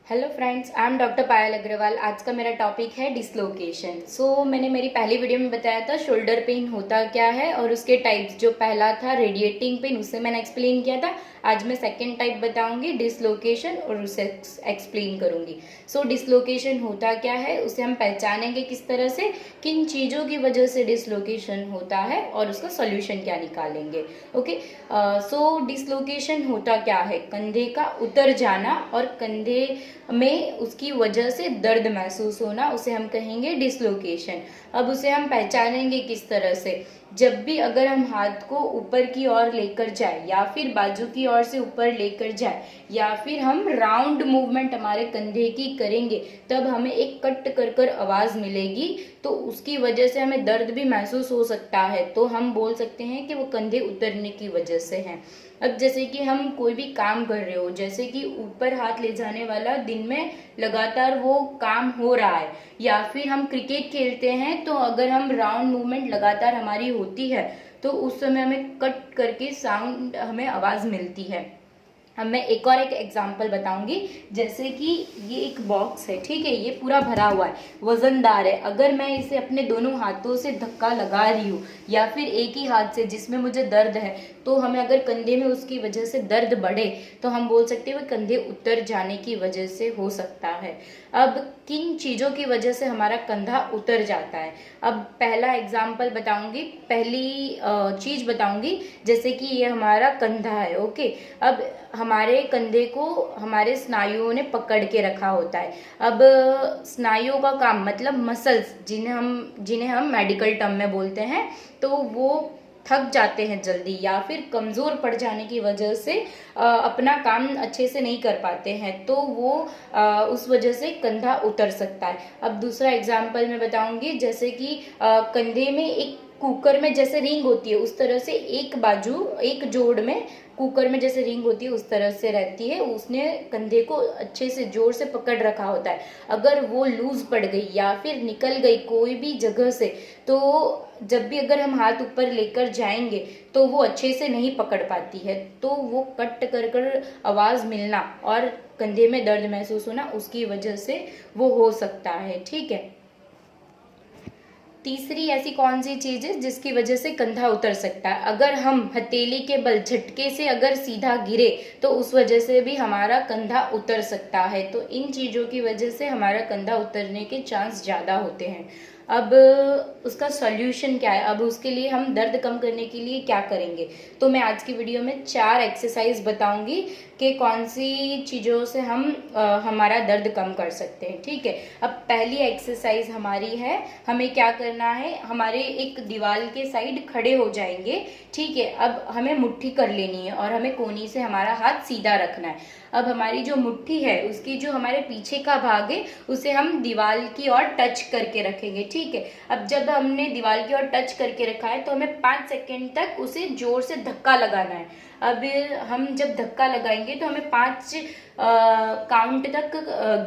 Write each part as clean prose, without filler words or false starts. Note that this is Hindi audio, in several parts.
Hello friends, I am doctor Payal Agarwal. आज का मेरा टॉपिक है डिसलोकेशन। मैंने मेरी पहली वीडियो में बताया था शोल्डर पेन होता क्या है और उसके टाइप्स। जो पहला था रेडिएटिंग पेन, उससे मैंने एक्सप्लेन किया था। आज मैं सेकंड टाइप बताऊंगी डिसलोकेशन और उसे एक्सप्लेन करूंगी। डिसलोकेशन होता क्या है, उसे हम पहचानेंगे किस तरह से, किन चीज़ों की वजह से डिसलोकेशन होता है और उसका सोल्यूशन क्या निकालेंगे। ओके। डिसलोकेशन होता क्या है, कंधे का उतर जाना और कंधे में उसकी वजह से दर्द महसूस होना, उसे हम कहेंगे डिसलोकेशन। अब उसे हम पहचानेंगे किस तरह से, जब भी अगर हम हाथ को ऊपर की ओर लेकर जाए या फिर बाजू की ओर से ऊपर लेकर जाए या फिर हम राउंड मूवमेंट हमारे कंधे की करेंगे, तब हमें एक कट कर कर आवाज मिलेगी, तो उसकी वजह से हमें दर्द भी महसूस हो सकता है। तो हम बोल सकते हैं कि वो कंधे उतरने की वजह से है। अब जैसे कि हम कोई भी काम कर रहे हो, जैसे कि ऊपर हाथ ले जाने वाला दिन में लगातार वो काम हो रहा है, या फिर हम क्रिकेट खेलते हैं, तो अगर हम राउंड मूवमेंट लगातार हमारी होती है तो उस समय हमें कट करके साउंड, हमें आवाज मिलती है। अब मैं एक एग्जांपल बताऊंगी। जैसे कि ये एक बॉक्स है, ठीक है, ये पूरा भरा हुआ है, वजनदार है। अगर मैं इसे अपने दोनों हाथों से धक्का लगा रही हूँ या फिर एक ही हाथ से जिसमें मुझे दर्द है, तो हमें अगर कंधे में उसकी वजह से दर्द बढ़े तो हम बोल सकते हैं वो कंधे उतर जाने की वजह से हो सकता है। अब किन चीज़ों की वजह से हमारा कंधा उतर जाता है, अब पहला एग्जाम्पल बताऊंगी, पहली चीज बताऊंगी। जैसे कि ये हमारा कंधा है, ओके। अब हमारे कंधे को हमारे स्नायुओं ने पकड़ के रखा होता है। अब स्नायुओं का काम मतलब मसल्स, जिन्हें हम मेडिकल टर्म में बोलते हैं, तो वो थक जाते हैं जल्दी या फिर कमज़ोर पड़ जाने की वजह से अपना काम अच्छे से नहीं कर पाते हैं, तो वो उस वजह से कंधा उतर सकता है। अब दूसरा एग्जाम्पल मैं बताऊंगी। जैसे कि कंधे में एक कुकर में जैसे रिंग होती है, उस तरह से एक बाजू, एक जोड़ में कुकर में जैसे रिंग होती है उस तरह से रहती है, उसने कंधे को अच्छे से जोर से पकड़ रखा होता है। अगर वो लूज पड़ गई या फिर निकल गई कोई भी जगह से, तो जब भी अगर हम हाथ ऊपर लेकर जाएंगे तो वो अच्छे से नहीं पकड़ पाती है, तो वो कट कर कर आवाज मिलना और कंधे में दर्द महसूस होना, उसकी वजह से वो हो सकता है, ठीक है। तीसरी ऐसी कौन सी चीज है जिसकी वजह से कंधा उतर सकता है, अगर हम हथेली के बल झटके से अगर सीधा गिरे तो उस वजह से भी हमारा कंधा उतर सकता है। तो इन चीजों की वजह से हमारा कंधा उतरने के चांस ज्यादा होते हैं। अब उसका सॉल्यूशन क्या है, अब उसके लिए हम दर्द कम करने के लिए क्या करेंगे, तो मैं आज की वीडियो में 4 एक्सरसाइज बताऊंगी कि कौन सी चीज़ों से हम हमारा दर्द कम कर सकते हैं, ठीक है। अब पहली एक्सरसाइज हमारी है, हमें क्या करना है, हमारे एक दीवार के साइड खड़े हो जाएंगे, ठीक है। अब हमें मुट्ठी कर लेनी है और हमें कोहनी से हमारा हाथ सीधा रखना है। अब हमारी जो मुट्ठी है उसकी जो हमारे पीछे का भाग है उसे हम दीवार की ओर टच करके रखेंगे, ठीक है। अब जब हमने दीवार की ओर टच करके रखा है तो हमें 5 सेकेंड तक उसे जोर से धक्का लगाना है। अब हम जब धक्का लगाएंगे तो हमें 5 काउंट तक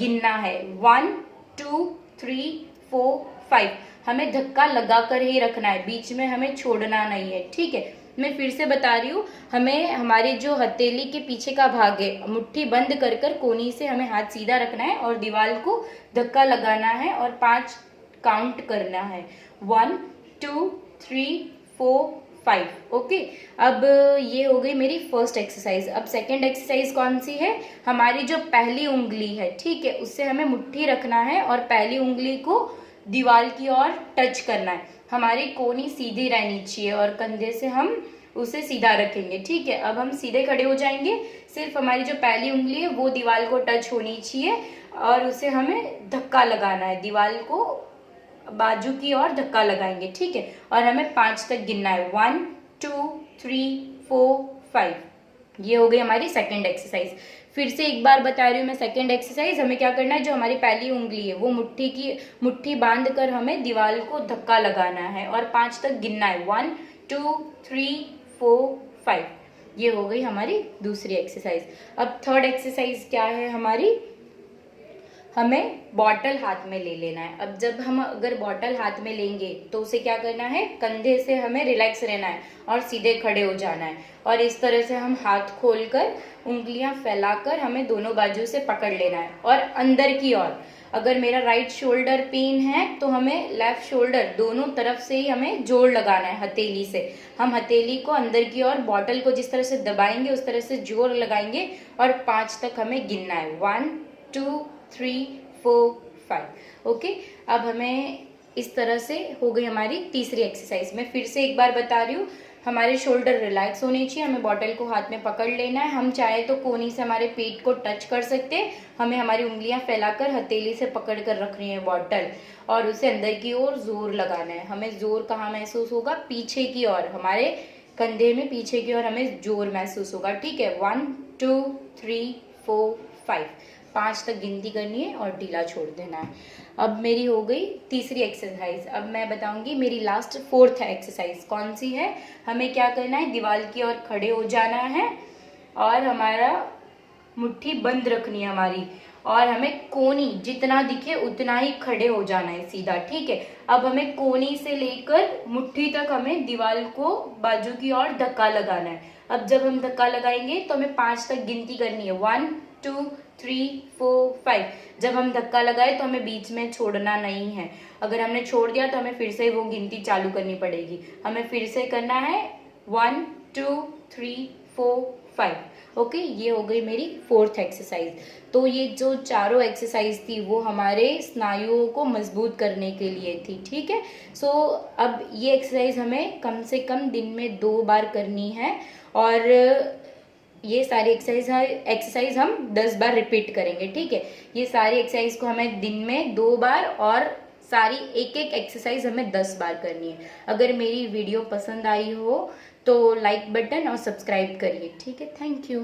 गिनना है, 1 2 3 4 5। हमें धक्का लगाकर ही रखना है, बीच में हमें छोड़ना नहीं है, ठीक है। मैं फिर से बता रही हूँ, हमें हमारे जो हथेली के पीछे का भाग है, मुट्ठी बंद कर कर कोहनी से हमें हाथ सीधा रखना है और दीवार को धक्का लगाना है और 5 काउंट करना है, 1 2 3 4 5, ओके। अब ये हो गई मेरी फर्स्ट एक्सरसाइज। अब सेकंड एक्सरसाइज कौन सी है, हमारी जो पहली उंगली है, ठीक है, उससे हमें मुट्ठी रखना है और पहली उंगली को दीवार की ओर टच करना है। हमारी कोहनी सीधी रहनी चाहिए और कंधे से हम उसे सीधा रखेंगे, ठीक है। अब हम सीधे खड़े हो जाएंगे, सिर्फ हमारी जो पहली उंगली है वो दीवार को टच होनी चाहिए और उसे हमें धक्का लगाना है, दीवार को बाजू की ओर धक्का लगाएंगे, ठीक है। और हमें 5 तक गिनना है, 1 2 3 4 5। ये हो गई हमारी सेकंड एक्सरसाइज। फिर से एक बार बता रही हूँ मैं सेकंड एक्सरसाइज। हमें क्या करना है, जो हमारी पहली उंगली है वो मुट्ठी बांध कर हमें दीवार को धक्का लगाना है और 5 तक गिनना है, 1 2 3 4 5। ये हो गई हमारी दूसरी एक्सरसाइज। अब थर्ड एक्सरसाइज क्या है हमारी, हमें बॉटल हाथ में ले लेना है। अब जब हम अगर बॉटल हाथ में लेंगे तो उसे क्या करना है, कंधे से हमें रिलैक्स रहना है और सीधे खड़े हो जाना है। और इस तरह से हम हाथ खोलकर उंगलियां फैलाकर हमें दोनों बाजू से पकड़ लेना है और अंदर की ओर। अगर मेरा राइट शोल्डर पेन है तो हमें लेफ्ट शोल्डर दोनों तरफ से ही हमें जोड़ लगाना है हथेली से। हम हथेली को अंदर की ओर बॉटल को जिस तरह से दबाएंगे उस तरह से जोर लगाएंगे और 5 तक हमें गिनना है। 1 2 3 4 5। ओके, अब हमें इस तरह से हो गई हमारी तीसरी एक्सरसाइज। मैं फिर से एक बार बता रही हूँ, हमारे शोल्डर रिलैक्स होने चाहिए, हमें बॉटल को हाथ में पकड़ लेना है। हम चाहे तो कोनी से हमारे पेट को टच कर सकते हैं। हमें हमारी उंगलियां फैलाकर हथेली से पकड़ कर रखनी है बॉटल और उसे अंदर की ओर जोर लगाना है। हमें जोर कहाँ महसूस होगा, पीछे की ओर, हमारे कंधे में पीछे की ओर हमें जोर महसूस होगा। ठीक है, 1 2 3 4 5, 5 तक गिनती करनी है और ढीला छोड़ देना है। अब मेरी हो गई तीसरी एक्सरसाइज। अब मैं बताऊंगी मेरी लास्ट फोर्थ एक्सरसाइज कौन सी है। हमें क्या करना है, दीवार की ओर खड़े हो जाना है और हमारा मुट्ठी बंद रखनी है हमारी, और हमें कोनी जितना दिखे उतना ही खड़े हो जाना है सीधा। ठीक है, अब हमें कोनी से लेकर मुट्ठी तक हमें दीवार को बाजू की ओर धक्का लगाना है। अब जब हम धक्का लगाएंगे तो हमें 5 तक गिनती करनी है। 1 2 3 4 5। जब हम धक्का लगाए तो हमें बीच में छोड़ना नहीं है। अगर हमने छोड़ दिया तो हमें फिर से वो गिनती चालू करनी पड़ेगी। हमें फिर से करना है 1 2 3 4 5। ओके, ये हो गई मेरी फोर्थ एक्सरसाइज। तो ये जो चारों एक्सरसाइज थी वो हमारे स्नायुओं को मजबूत करने के लिए थी। ठीक है, सो अब ये एक्सरसाइज हमें कम से कम दिन में 2 बार करनी है और ये सारी एक्सरसाइज हम 10 बार रिपीट करेंगे। ठीक है, ये सारी एक्सरसाइज को हमें दिन में 2 बार और सारी एक एक एक्सरसाइज हमें 10 बार करनी है। अगर मेरी वीडियो पसंद आई हो तो लाइक बटन और सब्सक्राइब करिए। ठीक है, थैंक यू।